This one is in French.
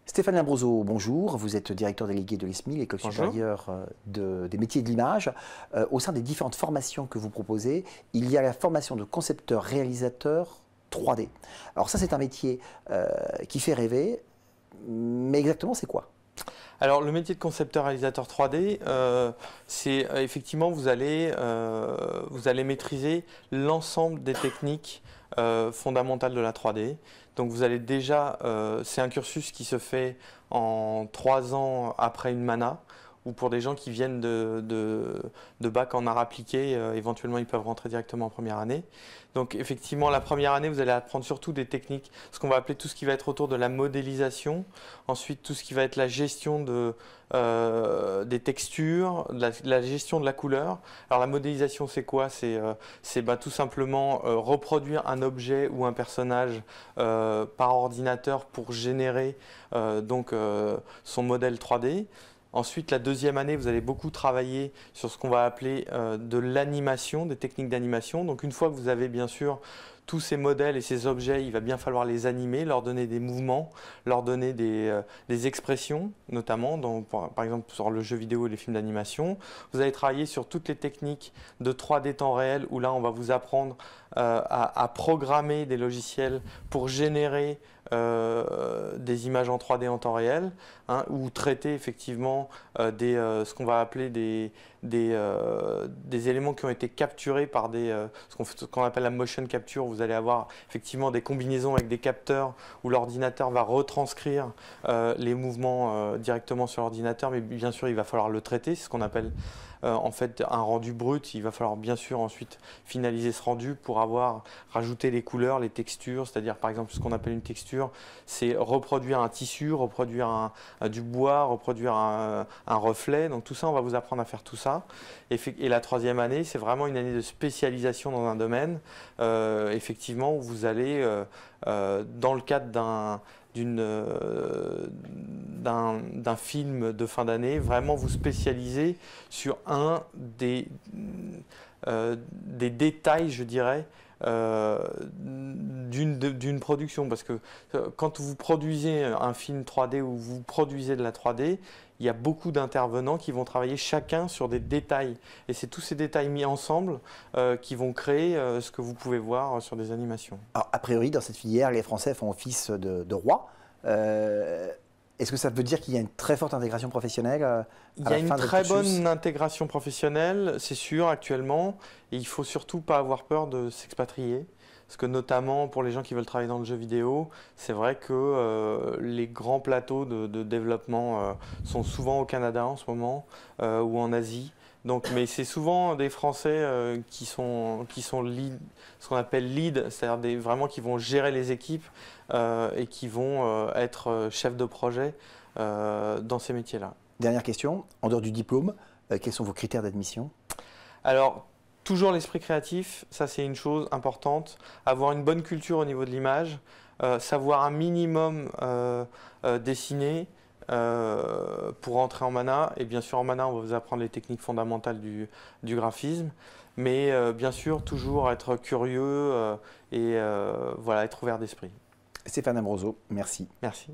Stéphane Lambroso, bonjour. Vous êtes directeur délégué de l'ESMI, l'École supérieure des métiers de l'image. Au sein des différentes formations que vous proposez, il y a la formation de concepteur-réalisateur 3D. Alors ça, c'est un métier qui fait rêver, mais exactement, c'est quoi? Alors le métier de concepteur-réalisateur 3D, c'est effectivement vous allez maîtriser l'ensemble des techniques fondamentales de la 3D. Donc vous allez déjà, c'est un cursus qui se fait en 3 ans après une mana, ou pour des gens qui viennent de bac en art appliqué, éventuellement ils peuvent rentrer directement en première année. Donc effectivement, la première année, vous allez apprendre surtout des techniques, ce qu'on va appeler tout ce qui va être autour de la modélisation, ensuite tout ce qui va être la gestion des textures, la gestion de la couleur. Alors la modélisation, c'est quoi? C'est tout simplement reproduire un objet ou un personnage par ordinateur pour générer son modèle 3D. Ensuite, la deuxième année, vous allez beaucoup travailler sur ce qu'on va appeler de l'animation, des techniques d'animation. Donc une fois que vous avez bien sûr tous ces modèles et ces objets, il va bien falloir les animer, leur donner des mouvements, leur donner des expressions, notamment par exemple sur le jeu vidéo et les films d'animation. Vous allez travailler sur toutes les techniques de 3D temps réel, où là on va vous apprendre à programmer des logiciels pour générer des images en 3D en temps réel, hein, ou traiter effectivement ce qu'on va appeler des éléments qui ont été capturés par ce qu'on appelle la motion capture. Vous allez avoir effectivement des combinaisons avec des capteurs où l'ordinateur va retranscrire les mouvements directement sur l'ordinateur, mais bien sûr il va falloir le traiter, c'est ce qu'on appelle en fait un rendu brut. Il va falloir bien sûr ensuite finaliser ce rendu pour rajouter les couleurs, les textures, c'est-à-dire par exemple ce qu'on appelle une texture, c'est reproduire un tissu, reproduire du bois, reproduire un reflet. Donc tout ça, on va vous apprendre à faire tout ça. Et la troisième année, c'est vraiment une année de spécialisation dans un domaine, effectivement, où vous allez, dans le cadre d'un film de fin d'année, vraiment vous spécialiser sur un des détails, je dirais, d'une production. Parce que quand vous produisez un film 3D ou vous produisez de la 3D, il y a beaucoup d'intervenants qui vont travailler chacun sur des détails. Et c'est tous ces détails mis ensemble qui vont créer ce que vous pouvez voir sur des animations. Alors, a priori, dans cette filière, les Français font office de roi. Est-ce que ça veut dire qu'il y a une très forte intégration professionnelle Il y a une très bonne intégration professionnelle, c'est sûr, actuellement. Et il ne faut surtout pas avoir peur de s'expatrier. Parce que notamment pour les gens qui veulent travailler dans le jeu vidéo, c'est vrai que les grands plateaux de développement sont souvent au Canada en ce moment ou en Asie. Donc, mais c'est souvent des Français qui sont lead, ce qu'on appelle lead, c'est-à-dire vraiment qui vont gérer les équipes et qui vont être chefs de projet dans ces métiers-là. Dernière question, en dehors du diplôme, quels sont vos critères d'admission? Alors, toujours l'esprit créatif, ça c'est une chose importante. Avoir une bonne culture au niveau de l'image, savoir un minimum dessiner, pour entrer en mana. Et bien sûr en mana on va vous apprendre les techniques fondamentales du graphisme, mais bien sûr toujours être curieux et voilà, être ouvert d'esprit. Stéphane Lambroso, merci. Merci.